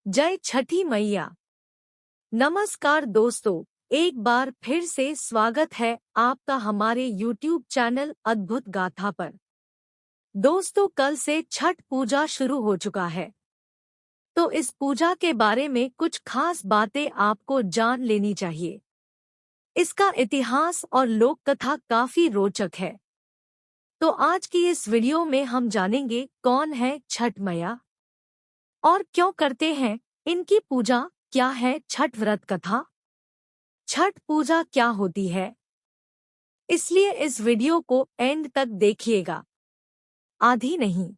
जय छठी मैया। नमस्कार दोस्तों, एक बार फिर से स्वागत है आपका हमारे YouTube चैनल अद्भुत गाथा पर। दोस्तों, कल से छठ पूजा शुरू हो चुका है, तो इस पूजा के बारे में कुछ खास बातें आपको जान लेनी चाहिए। इसका इतिहास और लोक कथा काफी रोचक है। तो आज की इस वीडियो में हम जानेंगे कौन है छठ मैया और क्यों करते हैं इनकी पूजा, क्या है छठ व्रत कथा, छठ पूजा क्या होती है। इसलिए इस वीडियो को एंड तक देखिएगा, आधी नहीं।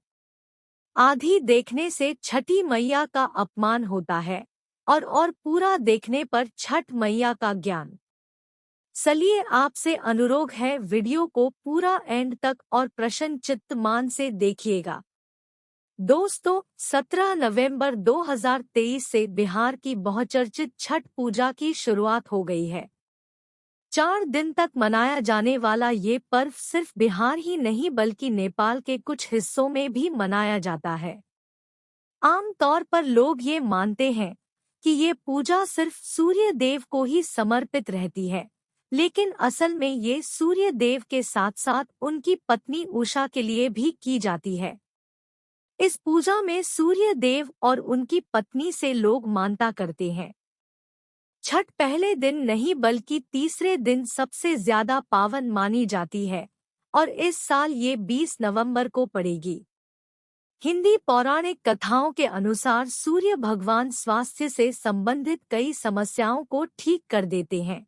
आधी देखने से छठी मैया का अपमान होता है और पूरा देखने पर छठ मैया का ज्ञान। चलिए, आपसे अनुरोध है वीडियो को पूरा एंड तक और प्रसन्न चित्त मान से देखिएगा। दोस्तों, 17 नवंबर 2023 से बिहार की बहुचर्चित छठ पूजा की शुरुआत हो गई है। 4 दिन तक मनाया जाने वाला ये पर्व सिर्फ बिहार ही नहीं बल्कि नेपाल के कुछ हिस्सों में भी मनाया जाता है। आम तौर पर लोग ये मानते हैं कि ये पूजा सिर्फ सूर्य देव को ही समर्पित रहती है, लेकिन असल में ये सूर्य देव के साथ साथ उनकी पत्नी उषा के लिए भी की जाती है। इस पूजा में सूर्य देव और उनकी पत्नी से लोग मानता करते हैं। छठ पहले दिन नहीं बल्कि तीसरे दिन सबसे ज्यादा पावन मानी जाती है और इस साल ये 20 नवंबर को पड़ेगी। हिंदी पौराणिक कथाओं के अनुसार सूर्य भगवान स्वास्थ्य से संबंधित कई समस्याओं को ठीक कर देते हैं।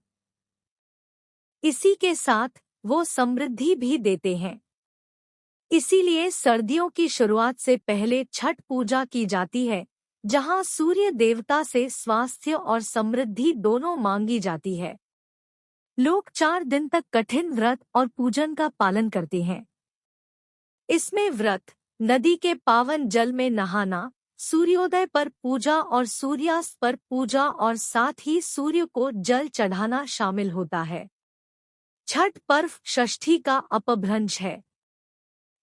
इसी के साथ वो समृद्धि भी देते हैं। इसीलिए सर्दियों की शुरुआत से पहले छठ पूजा की जाती है, जहां सूर्य देवता से स्वास्थ्य और समृद्धि दोनों मांगी जाती है। लोग 4 दिन तक कठिन व्रत और पूजन का पालन करते हैं। इसमें व्रत, नदी के पावन जल में नहाना, सूर्योदय पर पूजा और सूर्यास्त पर पूजा और साथ ही सूर्य को जल चढ़ाना शामिल होता है। छठ पर्व षष्ठी का अपभ्रंश है।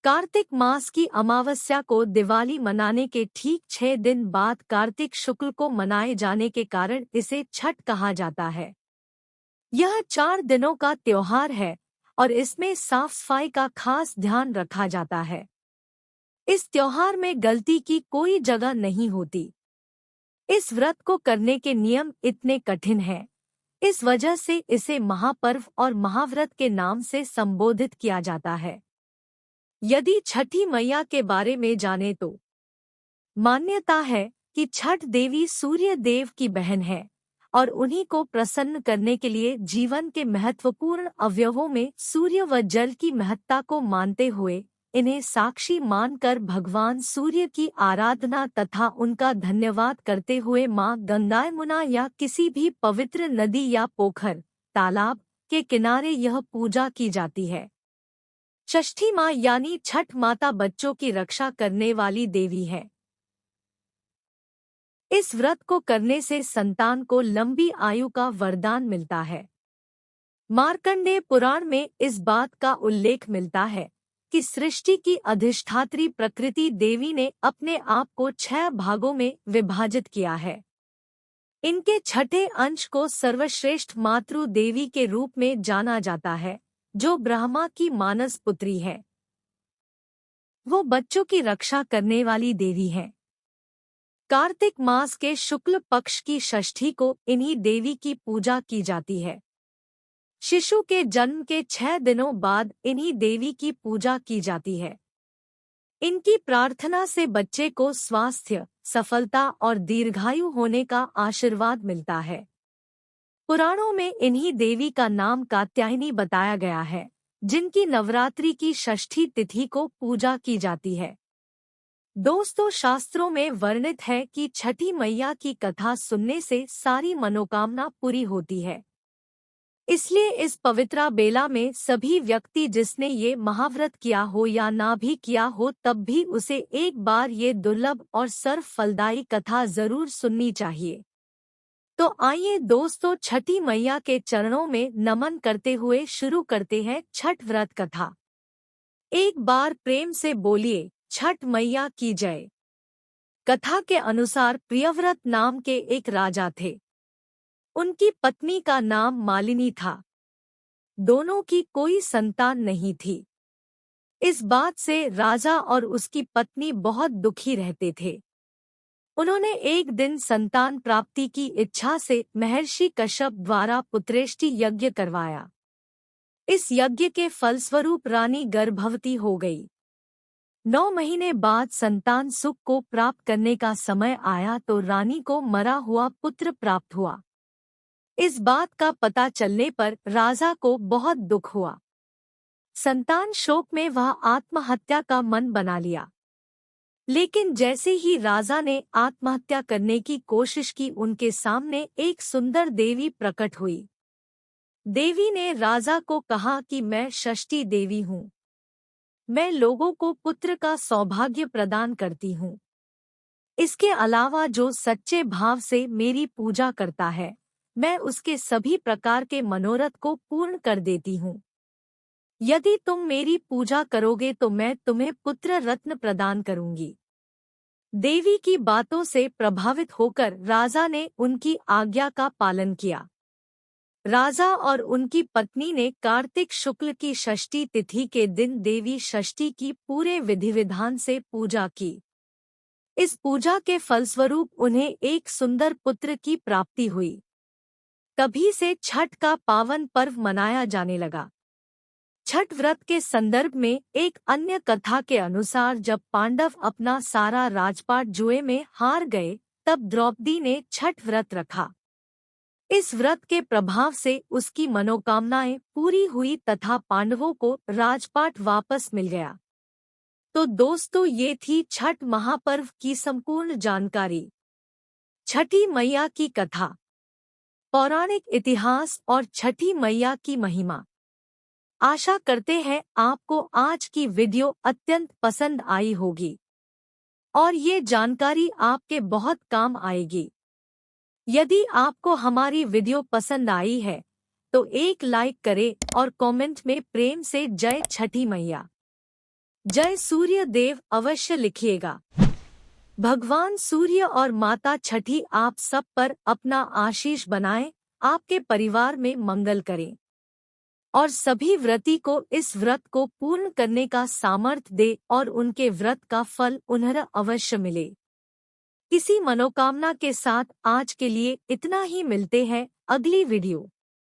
कार्तिक मास की अमावस्या को दिवाली मनाने के ठीक 6 दिन बाद कार्तिक शुक्ल को मनाए जाने के कारण इसे छठ कहा जाता है। यह 4 दिनों का त्योहार है और इसमें साफ सफाई का खास ध्यान रखा जाता है। इस त्योहार में गलती की कोई जगह नहीं होती। इस व्रत को करने के नियम इतने कठिन हैं, इस वजह से इसे महापर्व और महाव्रत के नाम से संबोधित किया जाता है। यदि छठी मैया के बारे में जाने तो मान्यता है कि छठ देवी सूर्य देव की बहन है और उन्हीं को प्रसन्न करने के लिए जीवन के महत्वपूर्ण अवयवों में सूर्य व जल की महत्ता को मानते हुए इन्हें साक्षी मानकर भगवान सूर्य की आराधना तथा उनका धन्यवाद करते हुए मां गंगा, यमुना या किसी भी पवित्र नदी या पोखर, तालाब के किनारे यह पूजा की जाती है। षष्ठी माँ यानी छठ माता बच्चों की रक्षा करने वाली देवी है। इस व्रत को करने से संतान को लंबी आयु का वरदान मिलता है। मार्कंडेय पुराण में इस बात का उल्लेख मिलता है कि सृष्टि की अधिष्ठात्री प्रकृति देवी ने अपने आप को 6 भागों में विभाजित किया है। इनके छठे अंश को सर्वश्रेष्ठ मातृ देवी के रूप में जाना जाता है, जो ब्रह्मा की मानस पुत्री है। वो बच्चों की रक्षा करने वाली देवी है। कार्तिक मास के शुक्ल पक्ष की षष्ठी को इन्हीं देवी की पूजा की जाती है। शिशु के जन्म के 6 दिनों बाद इन्हीं देवी की पूजा की जाती है। इनकी प्रार्थना से बच्चे को स्वास्थ्य, सफलता और दीर्घायु होने का आशीर्वाद मिलता है। पुराणों में इन्हीं देवी का नाम कात्यायनी बताया गया है, जिनकी नवरात्रि की षष्ठी तिथि को पूजा की जाती है। दोस्तों, शास्त्रों में वर्णित है कि छठी मैया की कथा सुनने से सारी मनोकामना पूरी होती है। इसलिए इस पवित्रा बेला में सभी व्यक्ति जिसने ये महाव्रत किया हो या ना भी किया हो, तब भी उसे एक बार ये दुर्लभ और सर्व फलदायी कथा जरूर सुननी चाहिए। तो आइए दोस्तों, छठी मैया के चरणों में नमन करते हुए शुरू करते हैं छठ व्रत कथा। एक बार प्रेम से बोलिए, छठ मैया की जय। कथा के अनुसार प्रियव्रत नाम के एक राजा थे। उनकी पत्नी का नाम मालिनी था। दोनों की कोई संतान नहीं थी। इस बात से राजा और उसकी पत्नी बहुत दुखी रहते थे। उन्होंने एक दिन संतान प्राप्ति की इच्छा से महर्षि कश्यप द्वारा पुत्रेष्टि यज्ञ करवाया। इस यज्ञ के फलस्वरूप रानी गर्भवती हो गई। 9 महीने बाद संतान सुख को प्राप्त करने का समय आया तो रानी को मरा हुआ पुत्र प्राप्त हुआ। इस बात का पता चलने पर राजा को बहुत दुख हुआ। संतान शोक में वह आत्महत्या का मन बना लिया। लेकिन जैसे ही राजा ने आत्महत्या करने की कोशिश की, उनके सामने एक सुंदर देवी प्रकट हुई। देवी ने राजा को कहा कि मैं षष्ठी देवी हूँ। मैं लोगों को पुत्र का सौभाग्य प्रदान करती हूँ। इसके अलावा जो सच्चे भाव से मेरी पूजा करता है, मैं उसके सभी प्रकार के मनोरथ को पूर्ण कर देती हूँ। यदि तुम मेरी पूजा करोगे तो मैं तुम्हें पुत्र रत्न प्रदान करूंगी। देवी की बातों से प्रभावित होकर राजा ने उनकी आज्ञा का पालन किया। राजा और उनकी पत्नी ने कार्तिक शुक्ल की षष्ठी तिथि के दिन देवी षष्ठी की पूरे विधि विधान से पूजा की। इस पूजा के फलस्वरूप उन्हें एक सुंदर पुत्र की प्राप्ति हुई। तभी से छठ का पावन पर्व मनाया जाने लगा। छठ व्रत के संदर्भ में एक अन्य कथा के अनुसार जब पांडव अपना सारा राजपाट जुए में हार गए, तब द्रौपदी ने छठ व्रत रखा। इस व्रत के प्रभाव से उसकी मनोकामनाएं पूरी हुई तथा पांडवों को राजपाट वापस मिल गया। तो दोस्तों, ये थी छठ महापर्व की संपूर्ण जानकारी। छठी मैया की कथा, पौराणिक इतिहास और छठी मैया की महिमा। आशा करते हैं आपको आज की वीडियो अत्यंत पसंद आई होगी और ये जानकारी आपके बहुत काम आएगी। यदि आपको हमारी वीडियो पसंद आई है तो एक लाइक करें और कमेंट में प्रेम से जय छठी मैया, जय सूर्य देव अवश्य लिखिएगा। भगवान सूर्य और माता छठी आप सब पर अपना आशीष बनाएं, आपके परिवार में मंगल करें और सभी व्रती को इस व्रत को पूर्ण करने का सामर्थ्य दे और उनके व्रत का फल उन्हें अवश्य मिले। इसी मनोकामना के साथ आज के लिए इतना ही। मिलते हैं अगली वीडियो।